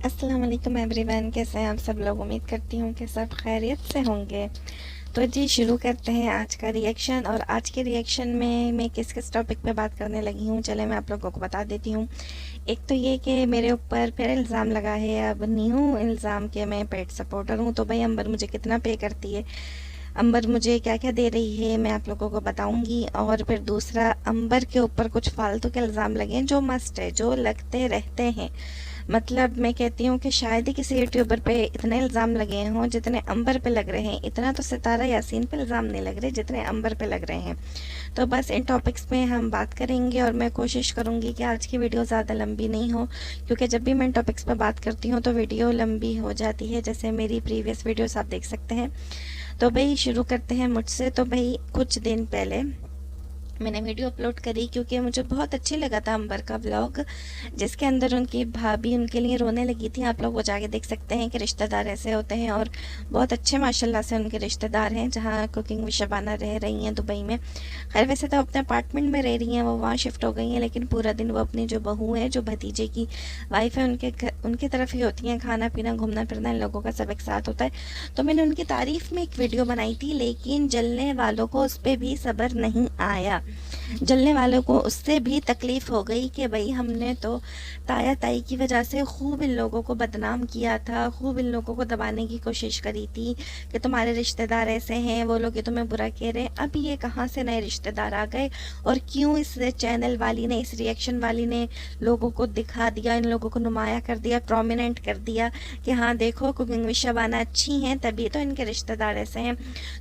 अस्सलाम वालेकुम एवरीवन, कैसे हैं आप सब लोग। उम्मीद करती हूँ कि सब खैरियत से होंगे। तो जी शुरू करते हैं आज का रिएक्शन। और आज के रिएक्शन में मैं किस किस टॉपिक पे बात करने लगी हूँ, चले मैं आप लोगों को बता देती हूँ। एक तो ये कि मेरे ऊपर फिर इल्ज़ाम लगा है, अब न्यू इल्ज़ाम कि मैं पेट सपोर्टर हूँ। तो भाई अंबर मुझे कितना पे करती है, अंबर मुझे क्या क्या दे रही है, मैं आप लोगों को बताऊंगी। और फिर दूसरा, अंबर के ऊपर कुछ फालतू के इल्ज़ाम लगे हैं जो मस्ट है, जो लगते रहते हैं। मतलब मैं कहती हूँ कि शायद ही किसी यूट्यूबर पे इतने इल्ज़ाम लगे हों जितने अंबर पे लग रहे हैं। इतना तो सितारा यासीन पे इल्ज़ाम नहीं लग रहे जितने अंबर पे लग रहे हैं। तो बस इन टॉपिक्स पे हम बात करेंगे और मैं कोशिश करूँगी कि आज की वीडियो ज़्यादा लंबी नहीं हो, क्योंकि जब भी मैं इन टॉपिक्स पे बात करती हूँ तो वीडियो लंबी हो जाती है, जैसे मेरी प्रीवियस वीडियोस आप देख सकते हैं। तो भाई शुरू करते हैं मुझसे। तो भाई कुछ दिन पहले मैंने वीडियो अपलोड करी क्योंकि मुझे बहुत अच्छी लगा था अंबर का व्लॉग, जिसके अंदर उनकी भाभी उनके लिए रोने लगी थी। आप लोग वो जाके देख सकते हैं कि रिश्तेदार ऐसे होते हैं, और बहुत अच्छे माशाल्लाह से उनके रिश्तेदार हैं जहाँ कुकिंग में शबाना रह रही हैं दुबई में। खैर वैसे तो अपने अपार्टमेंट में रह रही हैं, वो वहाँ शिफ्ट हो गई हैं, लेकिन पूरा दिन वो अपनी जो बहू है, जो भतीजे की वाइफ है, उनकी तरफ ही होती हैं। खाना पीना घूमना फिरना इन लोगों का सब एक साथ होता है। तो मैंने उनकी तारीफ में एक वीडियो बनाई थी, लेकिन जलने वालों को उस पर भी सब्र नहीं आया। जलने वालों को उससे भी तकलीफ हो गई कि भाई हमने तो ताया ताई की वजह से खूब इन लोगों को बदनाम किया था, खूब इन लोगों को दबाने की कोशिश करी थी कि तुम्हारे रिश्तेदार ऐसे हैं, वो लोग ये तुम्हें बुरा कह रहे हैं। अब ये कहाँ से नए रिश्तेदार आ गए, और क्यों इस चैनल वाली ने, इस रिएक्शन वाली ने लोगों को दिखा दिया, इन लोगों को नुमाया कर दिया, प्रोमिनेंट कर दिया कि हाँ देखो कुकिंग में शबाना अच्छी हैं तभी तो इनके रिश्तेदार ऐसे हैं।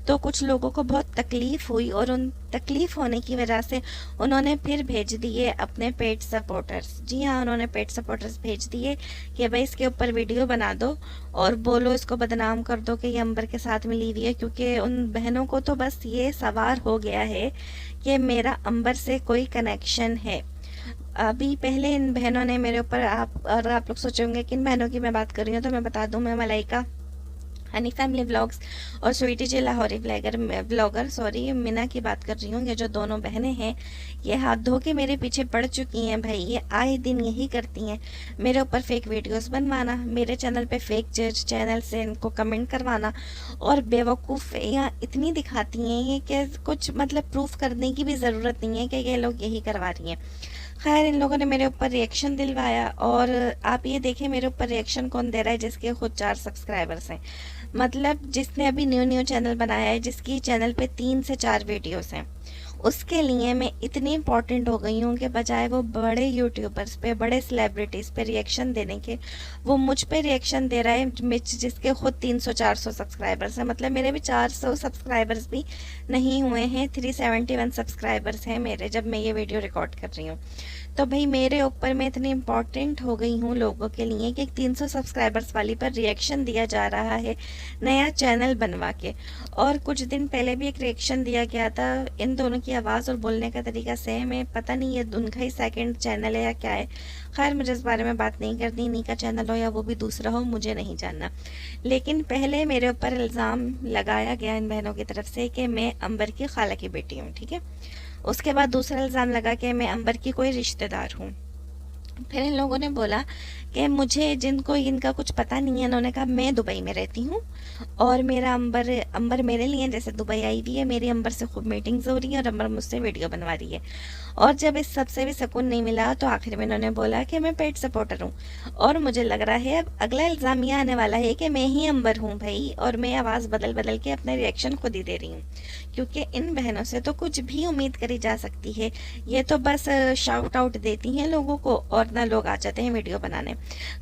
तो कुछ लोगों को बहुत तकलीफ हुई, और उन तकलीफ होने की वजह से उन्होंने फिर भेज दिए अपने पेट सपोर्टर्स। जी हाँ, उन्होंने पेट सपोर्टर्स भेज दिए कि भाई इसके ऊपर वीडियो बना दो और बोलो, इसको बदनाम कर दो कि ये अंबर के साथ मिली हुई है। क्योंकि उन बहनों को तो बस ये सवार हो गया है कि मेरा अंबर से कोई कनेक्शन है। अभी पहले इन बहनों ने मेरे ऊपर, आप लोग सोचेंगे कि इन बहनों की मैं बात कर रही हूँ, तो मैं बता दूँ, मैं मलाइका हनी फैमिली व्लॉग्स और स्वीटी जी लाहौरी व्लॉगर सॉरी मीना की बात कर रही हूँ। ये जो दोनों बहनें हैं, ये हाथ धो के मेरे पीछे पड़ चुकी हैं भाई। ये आए दिन यही करती हैं, मेरे ऊपर फेक वीडियोस बनवाना, मेरे चैनल पे फेक चैनल से इनको कमेंट करवाना, और बेवकूफ़ या इतनी दिखाती हैं ये कि कुछ मतलब प्रूफ करने की भी ज़रूरत नहीं है कि ये लोग यही करवा रही हैं। खैर इन लोगों ने मेरे ऊपर रिएक्शन दिलवाया, और आप ये देखें मेरे ऊपर रिएक्शन कौन दे रहा है, जिसके खुद 4 सब्सक्राइबर्स हैं। मतलब जिसने अभी न्यू चैनल बनाया है, जिसकी चैनल पे 3 से 4 वीडियोस हैं, उसके लिए मैं इतनी इम्पोर्टेंट हो गई हूँ कि बजाय वो बड़े यूट्यूबर्स पे, बड़े सेलिब्रिटीज़ पे रिएक्शन देने के, वो मुझ पे रिएक्शन दे रहा है जिसके खुद 300-400 सब्सक्राइबर्स हैं। मतलब मेरे भी 400 सब्सक्राइबर्स भी नहीं हुए हैं, 371 सब्सक्राइबर्स हैं मेरे जब मैं ये वीडियो रिकॉर्ड कर रही हूँ। तो भाई मेरे ऊपर मैं इतनी इम्पोर्टेंट हो गई हूँ लोगों के लिए कि 300 सब्सक्राइबर्स वाली पर रिएक्शन दिया जा रहा है नया चैनल बनवा के। और कुछ दिन पहले भी एक रिएक्शन दिया गया था। इन दोनों की आवाज़ और बोलने का तरीका सेम है, पता नहीं ये उनका ही सेकंड चैनल है या क्या है। खैर मुझे इस बारे में बात नहीं करनी, इन्हीं का चैनल हो या वो भी दूसरा हो, मुझे नहीं जानना। लेकिन पहले मेरे ऊपर इल्ज़ाम लगाया गया इन बहनों की तरफ से कि मैं अंबर की खाला की बेटी हूँ, ठीक है। उसके बाद दूसरा इल्ज़ाम लगा कि मैं अंबर की कोई रिश्तेदार हूँ। फिर इन लोगों ने बोला कि मुझे, जिनको इनका कुछ पता नहीं है, उन्होंने कहा मैं दुबई में रहती हूँ और मेरा अंबर अंबर मेरे लिए जैसे दुबई आई हुई है, मेरी अंबर से खूब मीटिंग्स हो रही है और अंबर मुझसे वीडियो बनवा रही है। और जब इस सबसे भी सुकून नहीं मिला तो आखिर में इन्होंने बोला कि मैं पेट सपोर्टर हूँ। और मुझे लग रहा है अब अगला इल्ज़ाम यह आने वाला है कि मैं ही अंबर हूँ भाई, और मैं आवाज़ बदल बदल के अपने रिएक्शन खुद ही दे रही हूँ। क्योंकि इन बहनों से तो कुछ भी उम्मीद करी जा सकती है, ये तो बस शाउट आउट देती हैं लोगों को और ना लोग आ जाते हैं वीडियो बनाने।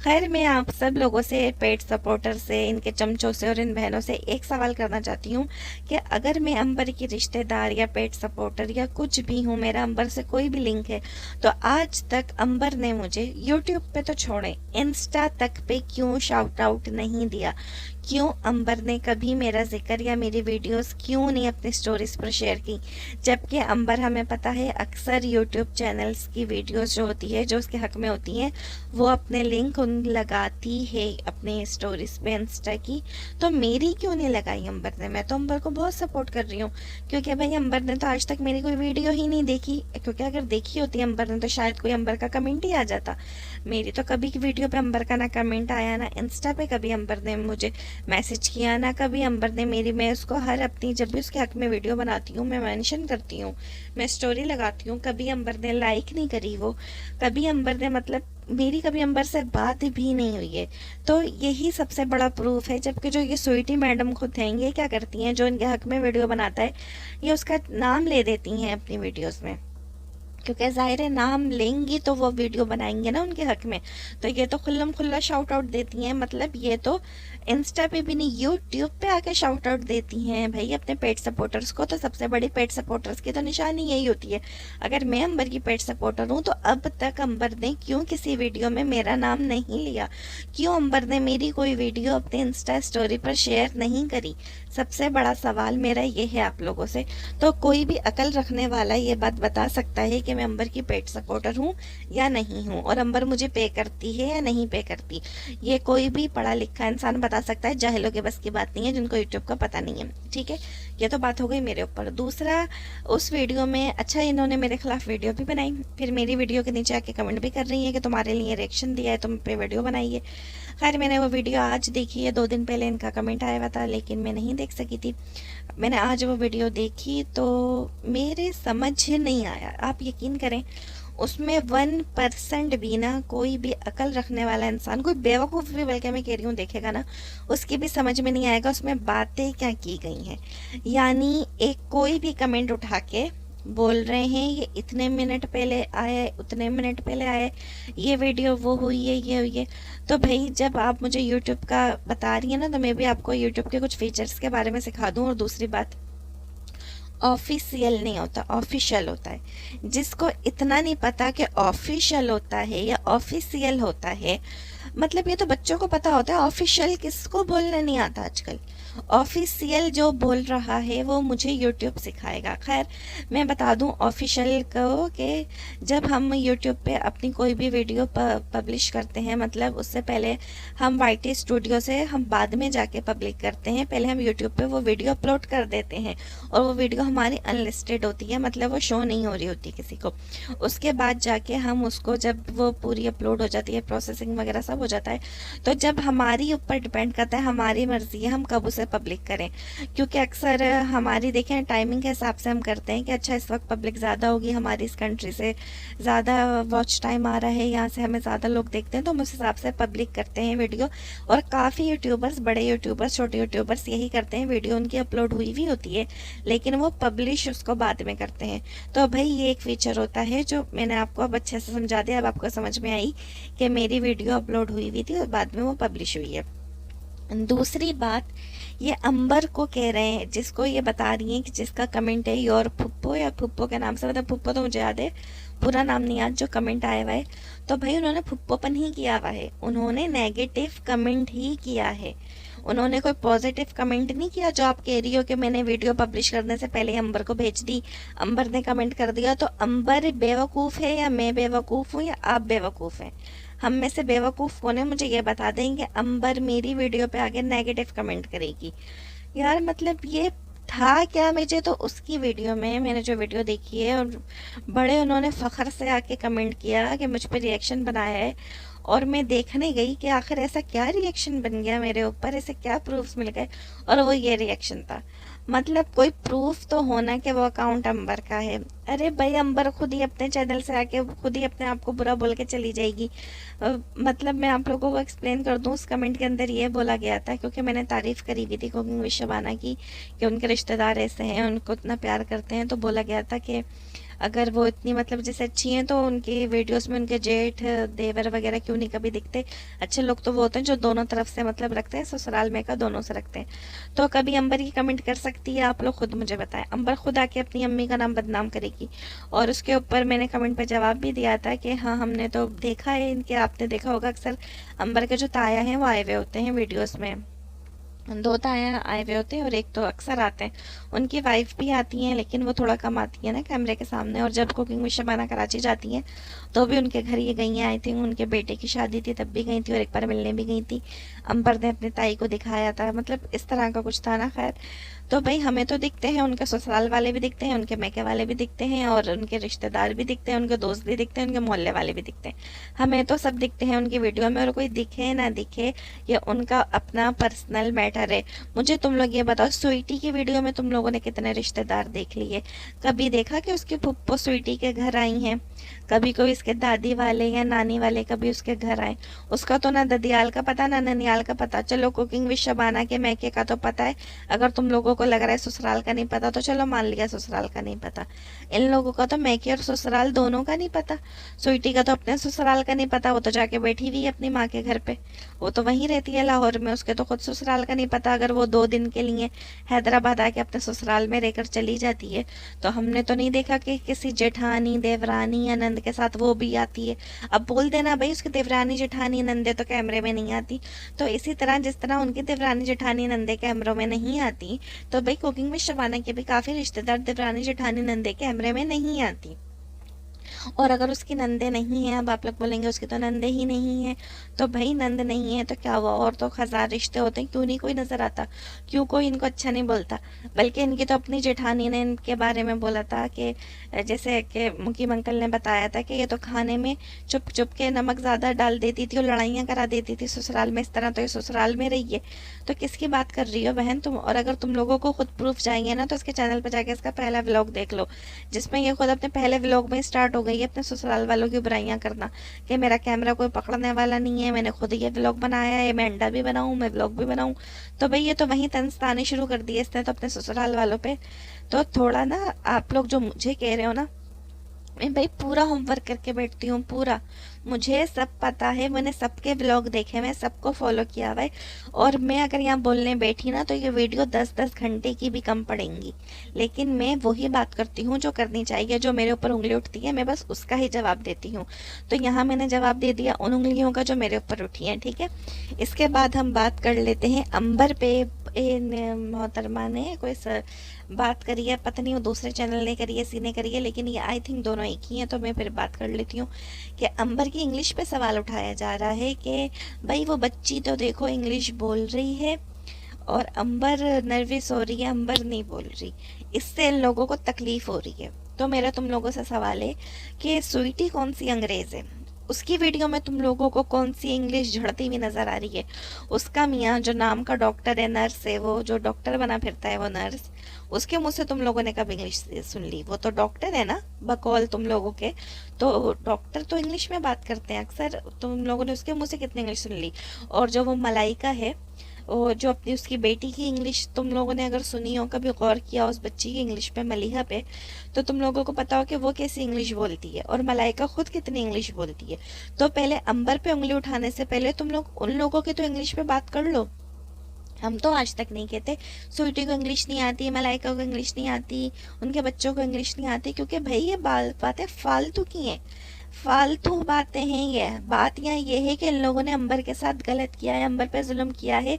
खैर मैं आप सब लोगों से, पेट सपोर्टर से, इनके चमचों से और इन बहनों से एक सवाल करना चाहती हूँ कि अगर मैं अंबर की रिश्तेदार या पेट सपोर्टर या कुछ भी हूँ, मेरा अंबर से कोई भी लिंक है, तो आज तक अंबर ने मुझे यूट्यूब पे तो छोड़े, इंस्टा तक पे क्यों शाउट आउट नहीं दिया? क्यों अंबर ने कभी मेरा जिक्र या मेरी वीडियोस क्यों नहीं अपनी स्टोरीज पर शेयर की? जबकि अंबर, हमें पता है, अक्सर यूट्यूब चैनल्स की वीडियोस जो होती है, जो उसके हक में होती हैं, वो अपने लिंक उन लगाती है अपने स्टोरीज पे इंस्टा की, तो मेरी क्यों नहीं लगाई अंबर ने? मैं तो अंबर को बहुत सपोर्ट कर रही हूँ, क्योंकि भाई अंबर ने तो आज तक मेरी कोई वीडियो ही नहीं देखी, क्योंकि अगर देखी होती अंबर ने तो शायद कोई अंबर का कमेंट ही आ जाता। मेरी तो कभी की वीडियो पे अंबर का ना कमेंट आया, ना इंस्टा पे कभी अंबर ने मुझे मैसेज किया, ना कभी अंबर ने मेरी, मैं उसको हर अपनी जब भी उसके हक में वीडियो बनाती हूँ मैं मेंशन करती हूँ, मैं स्टोरी लगाती हूँ, कभी अंबर ने लाइक नहीं करी वो, कभी अंबर ने मतलब मेरी कभी अंबर से बात भी नहीं हुई है। तो यही सबसे बड़ा प्रूफ है। जबकि जो ये स्वीटी मैडम खुद हैं, ये क्या करती हैं, जो इनके हक में वीडियो बनाता है ये उसका नाम ले देती हैं अपनी वीडियोस में, क्योंकि ज़ाहिर है नाम लेंगी तो वो वीडियो बनाएंगे ना उनके हक में, तो ये तो खुल्लम खुल्ला शाउट आउट देती हैं। मतलब ये तो इंस्टा पे भी नहीं, यूट्यूब पे आके शाउट आउट देती हैं भाई अपने पेट सपोर्टर्स को। तो सबसे बड़ी पेट सपोर्टर्स की तो निशानी यही होती है। अगर मैं अंबर की पेट सपोर्टर हूँ तो अब तक अंबर ने क्यों किसी वीडियो में मेरा नाम नहीं लिया? क्यों अंबर ने मेरी कोई वीडियो अपने इंस्टा स्टोरी पर शेयर नहीं करी? सबसे बड़ा सवाल मेरा ये है आप लोगों से। तो कोई भी अकल रखने वाला ये बात बता सकता है कि मैं अंबर की पेट सपोर्टर हूँ या नहीं हूँ, और अंबर मुझे पे करती है या नहीं पे करती? ये कोई भी पढ़ा लिखा इंसान बता सकता है, जाहिलों के बस की बात नहीं है जिनको यूट्यूब का पता नहीं है। ठीक है, ये तो बात हो गई मेरे ऊपर। दूसरा, उस वीडियो में अच्छा इन्होंने मेरे खिलाफ वीडियो भी बनाई, फिर मेरी वीडियो के नीचे आके कमेंट भी कर रही है कि तुम्हारे लिए रिएक्शन दिया है, तुम पे वीडियो बनाई है। खैर मैंने वो वीडियो आज देखी है, 2 दिन पहले इनका कमेंट आया हुआ था लेकिन मैं नहीं देख सकी थी। मैंने आज वो वीडियो देखी तो मेरे समझ नहीं आया, आप यकीन करें उसमें 1% भी ना कोई भी अकल रखने वाला इंसान, कोई बेवकूफ़ भी बल्कि मैं कह रही हूँ देखेगा ना, उसकी भी समझ में नहीं आएगा उसमें बातें क्या की गई हैं। यानी एक कोई भी कमेंट उठा के बोल रहे हैं ये इतने मिनट पहले आए, उतने मिनट पहले आए, ये वीडियो वो हुई है, ये हुई है। तो भाई जब आप मुझे यूट्यूब का बता रही है ना, तो मैं भी आपको यूट्यूब के कुछ फीचर्स के बारे में सिखा दूँ। और दूसरी बात, ऑफिशियल नहीं होता, ऑफिशियल होता है। जिसको इतना नहीं पता कि ऑफिशियल होता है या ऑफिशियल होता है, मतलब ये तो बच्चों को पता होता है, ऑफिशियल किसको बोलना नहीं आता आजकल। ऑफिशियल जो बोल रहा है वो मुझे यूट्यूब सिखाएगा। खैर मैं बता दूं ऑफिशियल को कि जब हम यूट्यूब पे अपनी कोई भी वीडियो पब्लिश करते हैं, मतलब उससे पहले हम वाईटी स्टूडियो से हम बाद में जाके पब्लिक करते हैं, पहले हम यूट्यूब पे वो वीडियो अपलोड कर देते हैं और वो वीडियो हमारी अनलिस्टेड होती है, मतलब वो शो नहीं हो रही होती किसी को। उसके बाद जाके हम उसको, जब वो पूरी अपलोड हो जाती है, प्रोसेसिंग वगैरह सब हो जाता है, तो जब हमारी ऊपर डिपेंड करता है, हमारी मर्जी है हम कब उसे पब्लिक करें। क्योंकि अक्सर हमारी देखें टाइमिंग के हिसाब से हम करते हैं कि अच्छा इस वक्त पब्लिक ज़्यादा होगी, हमारी इस कंट्री से ज़्यादा वॉच टाइम आ रहा है, यहाँ से हमें ज़्यादा लोग देखते हैं, तो हम उस हिसाब से पब्लिक करते हैं वीडियो। और काफ़ी यूट्यूबर्स, बड़े यूट्यूबर्स, छोटे यूट्यूबर्स यही करते हैं, वीडियो उनकी अपलोड हुई भी होती है लेकिन वो पब्लिश उसको बाद में करते हैं। तो भाई ये एक फीचर होता है जो मैंने आपको अब अच्छे से समझा दिया, अब आपको समझ में आई कि मेरी वीडियो अपलोड हुई थी और बाद में वो पब्लिश हुई है। दूसरी बात, ये अंबर को कह रहे हैं, जिसको ये बता रही हैं कि जिसका कमेंट है योर फुप्पो या फुप्पो के नाम से, मतलब फुप्पो तो मुझे याद है, पूरा नाम नहीं याद, जो कमेंट आया हुआ है, तो भाई उन्होंने फुप्पोपन ही किया हुआ है, उन्होंने नेगेटिव कमेंट ही किया है, उन्होंने कोई पॉजिटिव कमेंट नहीं किया। जो आप कह रही हो कि मैंने वीडियो पब्लिश करने से पहले अंबर को भेज दी, अंबर ने कमेंट कर दिया, तो अंबर बेवकूफ़ है या मैं बेवकूफ़ हूँ या आप बेवकूफ़ हैं? हम में से बेवकूफ़ कौन है, मुझे ये बता देंगे। अंबर मेरी वीडियो पे आगे नेगेटिव कमेंट करेगी? यार मतलब ये था क्या? मुझे तो उसकी वीडियो में, मैंने जो वीडियो देखी है, और बड़े उन्होंने फ़ख्र से आके कमेंट किया कि मुझ पर रिएक्शन बनाया है, और मैं देखने गई कि आखिर ऐसा क्या रिएक्शन बन गया मेरे ऊपर, ऐसे क्या प्रूफ्स मिल गए, और वो ये रिएक्शन था। मतलब कोई प्रूफ तो होना कि वो अकाउंट अंबर का है। अरे भाई अंबर खुद ही अपने चैनल से आके खुद ही अपने आप को बुरा बोल के चली जाएगी। मतलब मैं आप लोगों को एक्सप्लेन कर दूं, उस कमेंट के अंदर ये बोला गया था, क्योंकि मैंने तारीफ़ करी हुई थी कुकिंग विद शबाना की कि उनके रिश्तेदार ऐसे हैं, उनको इतना प्यार करते हैं, तो बोला गया था कि अगर वो इतनी मतलब जैसे अच्छी हैं तो उनकी वीडियोस में उनके जेठ देवर वगैरह क्यों नहीं कभी दिखते। अच्छे लोग तो वो होते हैं जो दोनों तरफ से मतलब रखते हैं, ससुराल में का दोनों से रखते हैं। तो कभी अंबर की कमेंट कर सकती है? आप लोग खुद मुझे बताएं। अंबर खुद आके अपनी अम्मी का नाम बदनाम करेगी, और उसके ऊपर मैंने कमेंट पे जवाब भी दिया था कि हाँ हमने तो देखा है इनके, आपने देखा होगा अक्सर अंबर के जो ताया हैं वो आए हुए होते हैं वीडियोज़ में, दो ताया आए हुए होते हैं और एक तो अक्सर आते हैं। उनकी वाइफ भी आती हैं लेकिन वो थोड़ा कम आती है ना कैमरे के सामने। और जब कुकिंग विद शबाना कराची जाती हैं तो भी उनके घर ये गई हैं। आई थिंक उनके बेटे की शादी थी तब भी गई थी और एक बार मिलने भी गई थी। अंबर ने अपनी ताई को दिखाया था, मतलब इस तरह का कुछ था ना। खैर, तो भाई हमें तो दिखते हैं, उनके ससुराल वाले भी दिखते हैं, उनके मैके वाले भी दिखते हैं और उनके रिश्तेदार भी दिखते हैं, उनके दोस्त भी दिखते हैं, उनके मोहल्ले वाले भी दिखते हैं। हमें तो सब दिखते हैं उनकी वीडियो में। और कोई दिखे ना दिखे ये उनका अपना पर्सनल मैटर है। मुझे तुम लोग ये बताओ, स्वीटी की वीडियो में तुम लोगों ने कितने रिश्तेदार देख लिए? कभी देखा कि उसकी फुप्पो स्वीटी के घर आई हैं? कभी कोई इसके दादी वाले या नानी वाले कभी उसके घर आए? उसका तो ना ददियाल का पता ना ननियाल का पता। चलो कुकिंग विद शबाना के मैके का तो पता है। अगर तुम लोगों को लग रहा है ससुराल का नहीं पता तो चलो मान लिया ससुराल का नहीं पता। इन लोगों का तो मैके और ससुराल दोनों का नहीं पता। स्वीटी का तो अपने ससुराल का नहीं पता, वो तो जाके बैठी हुई है अपनी माँ के घर पे। वो तो वहीं रहती है लाहौर में, उसके तो खुद ससुराल का नहीं पता। अगर वो 2 दिन के लिए हैदराबाद आके अपने ससुराल में रहकर चली जाती है तो हमने तो नहीं देखा कि किसी जेठानी देवरानी या नंद के साथ वो भी आती है। अब बोल देना भाई उसकी देवरानी जेठानी नंदे तो कैमरे में नहीं आती। तो इसी तरह जिस तरह उनकी देवरानी जेठानी नंदे कैमरों में नहीं आती, तो भाई कुकिंग विद शबाना के भी काफी रिश्तेदार देवरानी जेठानी नंदे कैमरे में नहीं आती। और अगर उसकी नंदे नहीं है, अब आप लोग बोलेंगे उसकी तो नंदे ही नहीं है, तो भाई नंद नहीं है तो क्या हुआ? और तो हजार रिश्ते होते हैं, क्यों नहीं कोई नजर आता? क्यों कोई इनको अच्छा नहीं बोलता? बल्कि इनकी तो अपनी जेठानी ने इनके बारे में बोला था कि जैसे कि मुकीम अंकल ने बताया था कि ये तो खाने में चुप चुप के नमक ज्यादा डाल देती थी और लड़ाइयाँ करा देती थी ससुराल में। इस तरह तो ये ससुराल में रही है, तो किसकी बात कर रही हो बहन तुम? और अगर तुम लोगों को खुद प्रूफ चाहिए ना तो इसके चैनल पर जाके इसका पहला व्लॉग देख लो, जिसमें ये खुद अपने पहले व्लॉग में स्टार्ट हो गई है अपने ससुराल वालों की बुराइयां करना कि मेरा कैमरा कोई पकड़ने वाला नहीं है, मैंने खुद ये व्लॉग बनाया है, मैं अंडा भी बनाऊं, मैं व्लॉग भी बनाऊं। तो भाई ये तो वहीं तंज तानी शुरू कर दी है इसने तो अपने ससुराल वालों पे। तो थोड़ा ना आप लोग जो मुझे कह रहे हो ना, मैं भाई पूरा होमवर्क करके बैठती हूँ, पूरा। मुझे सब पता है, मैंने सबके व्लॉग देखे, मैं सबको फॉलो किया हुआ है। और मैं अगर यहाँ बोलने बैठी ना तो ये वीडियो 10-10 घंटे की भी कम पड़ेंगी, लेकिन मैं वही बात करती हूँ जो करनी चाहिए। जो मेरे ऊपर उंगली उठती है मैं बस उसका ही जवाब देती हूँ। तो यहाँ मैंने जवाब दे दिया उन उंगलियों का जो मेरे ऊपर उठी है, ठीक है। इसके बाद हम बात कर लेते हैं अंबर पे। मोहतरमा ने कोई बात करी है, पता नहीं वो दूसरे चैनल ने करी है, सी ने करी है, लेकिन ये आई थिंक दोनों एक ही हैं। तो मैं फिर बात कर लेती हूँ कि अंबर की इंग्लिश पे सवाल उठाया जा रहा है कि भाई वो बच्ची तो देखो इंग्लिश बोल रही है और अंबर नर्वस हो रही है, अंबर नहीं बोल रही, इससे इन लोगों को तकलीफ हो रही है। तो मेरा तुम लोगों से सवाल है कि स्वीटी कौन सी अंग्रेज है? उसकी वीडियो में तुम लोगों को कौन सी इंग्लिश झड़ती हुई नजर आ रही है? उसका मियाँ जो नाम का डॉक्टर है, नर्स है, वो जो डॉक्टर बना फिरता है वो नर्स, उसके मुंह से तुम लोगों ने कब इंग्लिश सुन ली? वो तो डॉक्टर है ना बकौल तुम लोगों के। तो डॉक्टर तो इंग्लिश में बात करते हैं अक्सर, तुम लोगों ने उसके मुंह से कितनी इंग्लिश सुन ली? और जो वो मलाइका है, वो जो अपनी उसकी बेटी की इंग्लिश तुम लोगों ने अगर सुनी हो, कभी गौर किया उस बच्ची की इंग्लिश पे, मलिहा पे, तो तुम लोगों को पता हो कि वो कैसी इंग्लिश बोलती है और मलाइका खुद कितनी इंग्लिश बोलती है। तो पहले अंबर पे उंगली उठाने से पहले तुम लोग उन लोगों की तो इंग्लिश पे बात कर लो। हम तो आज तक नहीं कहते स्वीटी को इंग्लिश नहीं आती, मलाइका को इंग्लिश नहीं आती, उनके बच्चों को इंग्लिश नहीं आती, क्योंकि भाई ये बातें फालतू की हैं, फालतू बातें हैं। ये बात यहाँ ये है कि इन लोगों ने अंबर के साथ गलत किया है, अंबर पे जुल्म किया है,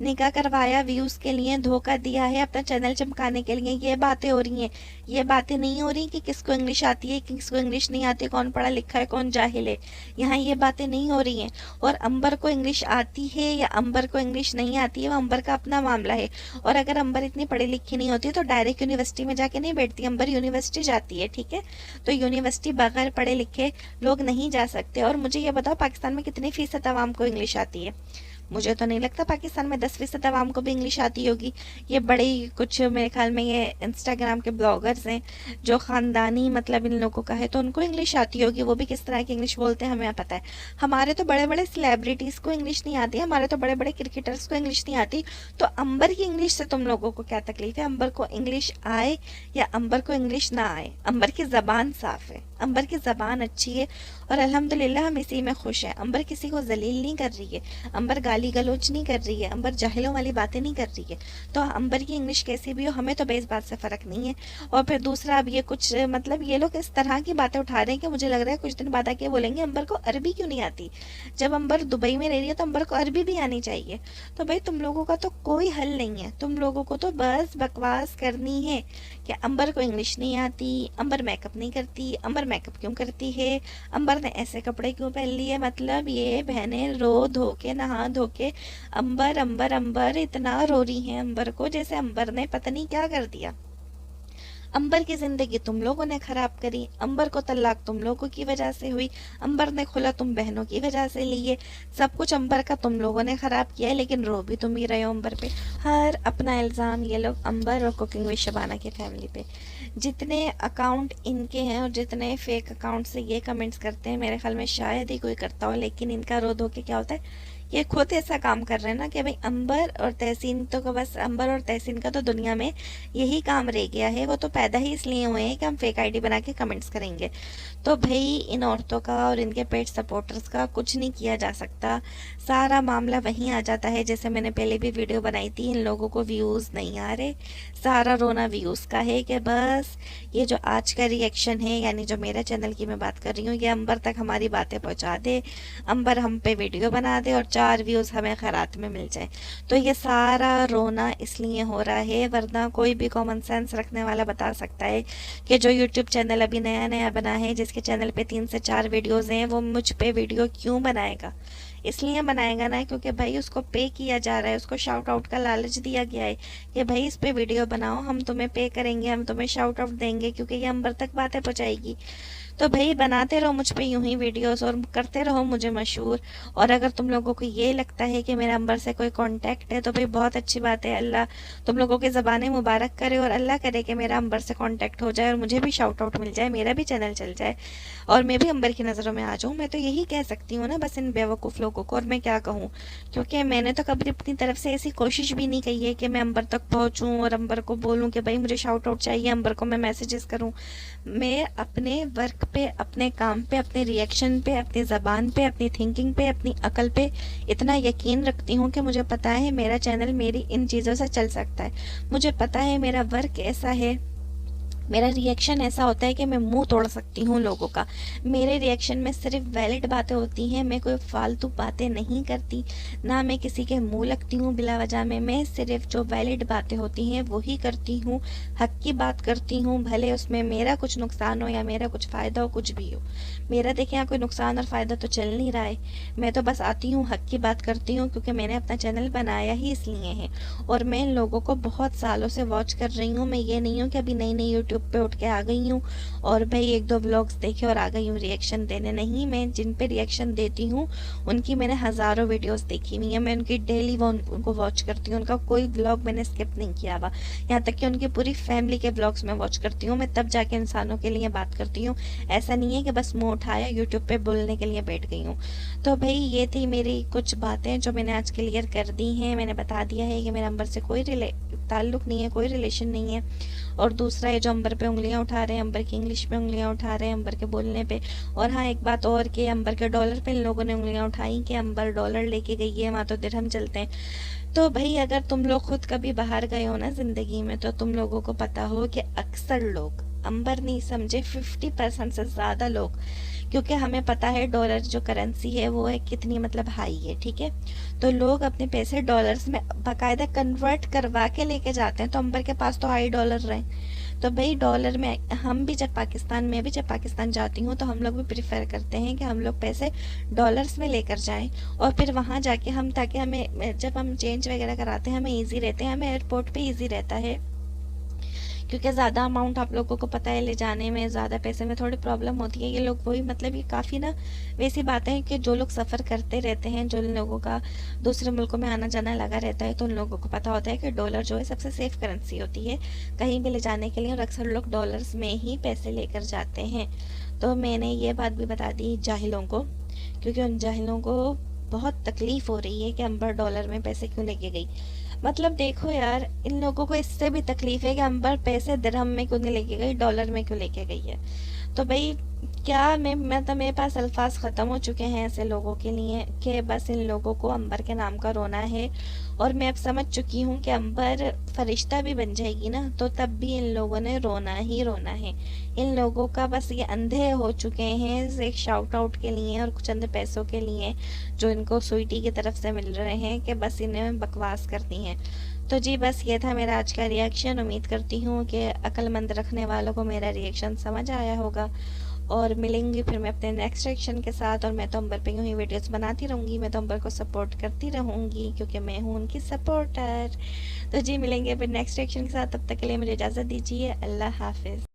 निकाह करवाया व्यूज के लिए, धोखा दिया है अपना चैनल चमकाने के लिए। ये बातें हो रही हैं, ये बातें नहीं हो रही कि किसको इंग्लिश आती है किसको इंग्लिश नहीं आती, कौन पढ़ा लिखा है कौन जाहिल है। यहाँ ये बातें नहीं हो रही हैं। और अंबर को इंग्लिश आती है या अंबर को इंग्लिश नहीं आती है वो अंबर का अपना मामला है। और अगर अंबर इतनी पढ़ी लिखी नहीं होती तो डायरेक्ट यूनिवर्सिटी में जाके नहीं बैठती, अंबर यूनिवर्सिटी जाती है, ठीक है। तो यूनिवर्सिटी बगैर पढ़े लिखे लोग नहीं जा सकते। और मुझे ये बताओ पाकिस्तान में कितनी फीसद आवाम को इंग्लिश आती है? मुझे तो नहीं लगता पाकिस्तान में 10% आवाम को भी इंग्लिश आती होगी। ये बड़े कुछ मेरे ख्याल में ये इंस्टाग्राम के ब्लॉगर्स हैं जो खानदानी मतलब इन लोगों का है, तो उनको इंग्लिश आती होगी। वो भी किस तरह की इंग्लिश बोलते हैं हमें पता है। हमारे तो बड़े बड़े सेलिब्रिटीज को इंग्लिश नहीं आती, हमारे तो बड़े बड़े क्रिकेटर्स को इंग्लिश नहीं आती। तो अंबर की इंग्लिश से तुम लोगों को क्या तकलीफ है? अंबर को इंग्लिश आए या अंबर को इंग्लिश ना आए, अंबर की जबान साफ है, अंबर की जबान अच्छी है और अल्हम्दुलिल्लाह हम इसी में खुश हैं। अंबर किसी को जलील नहीं कर रही है, अंबर गाली गाली गलौज नहीं कर रही है, अंबर जाहिलों वाली बातें नहीं कर रही है। तो अंबर की इंग्लिश कैसी भी हो, हमें तो बेस बात से फ़र्क नहीं है। और फिर दूसरा, अब ये कुछ मतलब ये लोग इस तरह की बातें उठा रहे हैं कि मुझे लग रहा है कुछ दिन बाद आके बोलेंगे अंबर को अरबी क्यों नहीं आती। जब अंबर दुबई में रह रही है तो अंबर को अरबी भी आनी चाहिए। तो भाई तुम लोगों का तो कोई हल नहीं है, तुम लोगों को तो बस बकवास करनी है कि अंबर को इंग्लिश नहीं आती, अंबर मेकअप नहीं करती, अंबर मेकअप क्यों करती है, अंबर ने ऐसे कपड़े क्यों पहन लिए। मतलब ये बहनें रो धो के नहा धो के अंबर अंबर अंबर इतना रो रही हैं अंबर को, जैसे अंबर ने पता नहीं क्या कर दिया। अंबर की जिंदगी तुम लोगों ने खराब करी, अंबर को तलाक तुम लोगों की वजह से हुई, अंबर ने खुला तुम बहनों की वजह से लिए, सब कुछ अंबर का तुम लोगों ने खराब किया है, लेकिन रो भी तुम ही रहे हो अंबर पे। हर अपना इल्ज़ाम ये लोग अंबर और कुकिंग विद शबाना की फैमिली पे। जितने अकाउंट इनके हैं और जितने फेक अकाउंट से ये कमेंट्स करते हैं, मेरे ख्याल में शायद ही कोई करता हो, लेकिन इनका रो धो के क्या होता है, ये खुद ऐसा काम कर रहे हैं ना कि भाई अंबर और तहसीन तो बस, अंबर और तहसीन का तो दुनिया में यही काम रह गया है। वो तो पैदा ही इसलिए हुए हैं कि हम फेक आईडी बना के कमेंट्स करेंगे। तो भाई इन औरतों का और इनके पेट सपोर्टर्स का कुछ नहीं किया जा सकता, सारा मामला वहीं आ जाता है। जैसे मैंने पहले भी वीडियो बनाई थी, इन लोगों को व्यूज़ नहीं आ रहे, सारा रोना व्यूज़ का है कि बस ये जो आज का रिएक्शन है, यानी जो मेरा चैनल की मैं बात कर रही हूँ, ये अंबर तक हमारी बातें पहुँचा दे, अंबर हम पे वीडियो बना दे और 4 व्यूज़ हमें खैरात में मिल जाए। तो ये सारा रोना इसलिए हो रहा है, वरना कोई भी कॉमन सेंस रखने वाला बता सकता है कि जो यूट्यूब चैनल अभी नया नया बना है, जिसके चैनल पे 3 से 4 वीडियोज़ हैं, वो मुझ पे वीडियो क्यों बनाएगा। इसलिए बनाएगा ना क्योंकि भाई उसको पे किया जा रहा है, उसको शाउट आउट का लालच दिया गया है कि भाई इस पे वीडियो बनाओ, हम तुम्हें पे करेंगे, हम तुम्हें शाउट आउट देंगे, क्योंकि ये अंबर तक बातें पहुँचाएगी। तो भाई बनाते रहो मुझ पे यूं ही वीडियोस और करते रहो मुझे मशहूर। और अगर तुम लोगों को ये लगता है कि मेरा अंबर से कोई कांटेक्ट है तो भाई बहुत अच्छी बात है, अल्लाह तुम लोगों की ज़बानें मुबारक करे और अल्लाह करे कि मेरा अंबर से कांटेक्ट हो जाए और मुझे भी शाउट आउट मिल जाए, मेरा भी चैनल चल जाए और मैं भी अंबर की नज़रों में आ जाऊँ। मैं तो यही कह सकती हूँ ना बस इन बेवकूफ़ लोगों को, और मैं क्या कहूँ, क्योंकि मैंने तो कभी अपनी तरफ से ऐसी कोशिश भी नहीं की है कि मैं अंबर तक पहुँचूँ और अंबर को बोलूँ कि भाई मुझे शाउट आउट चाहिए, अंबर को मैं मैसेजेस करूँ। मैं अपने वर्क पे, अपने काम पे, अपने रिएक्शन पे, अपनी ज़बान पे, अपनी थिंकिंग पे, अपनी अकल पे इतना यकीन रखती हूँ कि मुझे पता है मेरा चैनल मेरी इन चीज़ों से चल सकता है। मुझे पता है मेरा वर्क ऐसा है, मेरा रिएक्शन ऐसा होता है कि मैं मुंह तोड़ सकती हूँ लोगों का। मेरे रिएक्शन में सिर्फ वैलिड बातें होती हैं, मैं कोई फालतू बातें नहीं करती, ना मैं किसी के मुंह लगती हूँ बिला वजह में। मैं सिर्फ जो वैलिड बातें होती हैं वही करती हूँ, हक की बात करती हूँ, भले उसमें मेरा कुछ नुकसान हो या मेरा कुछ फ़ायदा हो, कुछ भी हो। मेरा देखिए यहाँ कोई नुकसान और फ़ायदा तो चल नहीं रहा है, मैं तो बस आती हूँ, हक की बात करती हूँ, क्योंकि मैंने अपना चैनल बनाया ही इसलिए है। और मैं इन लोगों को बहुत सालों से वॉच कर रही हूँ, मैं ये नहीं हूँ कि अभी नई नई यूट्यूब पे उठ के आ गई हूँ और भाई 1-2 व्लॉग्स देखे और आ गई हूँ रिएक्शन देने। नहीं, मैं जिन पे रिएक्शन देती हूँ उनकी मैंने हज़ारों वीडियोस देखी हुई है, मैं उनकी डेली उनको वॉच करती हूँ, उनका कोई व्लॉग मैंने स्किप नहीं किया हुआ, यहाँ तक कि उनकी पूरी फैमिली के व्लॉग्स में वॉच करती हूँ मैं, तब जाके इंसानों के लिए बात करती हूँ। ऐसा नहीं है कि बस मुँह उठाया यूट्यूब पे बोलने के लिए बैठ गई हूँ। तो भाई ये थी मेरी कुछ बातें जो मैंने आज क्लियर कर दी हैं। मैंने बता दिया है कि मेरा अंबर से कोई ताल्लुक़ नहीं है, कोई रिलेशन नहीं है। और दूसरा ये जो अंबर पे उंगलियां उठा रहे हैं, अंबर की इंग्लिश पे उंगलियां उठा रहे हैं, अंबर के बोलने पे। और हाँ एक बात और कि अंबर के डॉलर पे इन लोगों ने उंगलियां उठाई कि अंबर डॉलर लेके गई है, वहाँ तो दिरहम चलते हैं। तो भाई अगर तुम लोग खुद कभी बाहर गए हो ना ज़िंदगी में, तो तुम लोगों को पता हो कि अक्सर लोग अंबर नहीं समझे 50% से ज़्यादा लोग, क्योंकि हमें पता है डॉलर जो करेंसी है वो है कितनी मतलब हाई है, ठीक है। तो लोग अपने पैसे डॉलर्स में बाकायदा कन्वर्ट करवा के लेके जाते हैं, तो अंबर के पास तो हाई डॉलर रहे। तो भाई डॉलर में हम भी जब पाकिस्तान में, भी जब पाकिस्तान जाती हूँ तो हम लोग भी प्रेफर करते हैं कि हम लोग पैसे डॉलर्स में लेकर जाएं और फिर वहाँ जाके हम, ताकि हमें जब हम चेंज वगैरह कराते हैं हमें ईजी रहते हैं, हमें एयरपोर्ट पे ईजी रहता है, क्योंकि ज़्यादा अमाउंट आप लोगों को पता है ले जाने में, ज़्यादा पैसे में थोड़ी प्रॉब्लम होती है। ये लोग वही मतलब ये काफ़ी ना वैसी बातें हैं कि जो लोग सफ़र करते रहते हैं, जो लोगों का दूसरे मुल्कों में आना जाना लगा रहता है, तो उन लोगों को पता होता है कि डॉलर जो है सबसे सेफ करेंसी होती है कहीं भी ले जाने के लिए, और अक्सर लोग डॉलर्स में ही पैसे लेकर जाते हैं। तो मैंने ये बात भी बता दी जाहिलों को, क्योंकि उन जाहिलों को बहुत तकलीफ़ हो रही है कि अंबर डॉलर में पैसे क्यों लेके गई। मतलब देखो यार, इन लोगों को इससे भी तकलीफ है कि अंबर पैसे दिरहम में क्यों नहीं लेके गई, डॉलर में क्यों लेके गई है। तो भाई क्या मैं मतलब मेरे पास अल्फाज ख़त्म हो चुके हैं ऐसे लोगों के लिए कि बस इन लोगों को अंबर के नाम का रोना है। और मैं अब समझ चुकी हूँ कि अंबर फरिश्ता भी बन जाएगी ना तो तब भी इन लोगों ने रोना ही रोना है। इन लोगों का बस ये अंधे हो चुके हैं एक शाउट आउट के लिए और कुछ चंद पैसों के लिए जो इनको स्वीटी की तरफ से मिल रहे हैं कि बस इन्हें बकवास करती हैं। तो जी बस ये था मेरा आज का रिएक्शन। उम्मीद करती हूँ कि अक्लमंद रखने वालों को मेरा रिएक्शन समझ आया होगा। और मिलेंगे फिर मैं अपने नेक्स्ट रिएक्शन के साथ। और मैं तो अंबर पे यूँ ही वीडियोस बनाती रहूँगी, मैं तो अंबर को सपोर्ट करती रहूँगी क्योंकि मैं हूँ उनकी सपोर्टर। तो जी मिलेंगे फिर नेक्स्ट रिएक्शन के साथ, तब तक के लिए मुझे इजाज़त दीजिए। अल्लाह हाफिज़।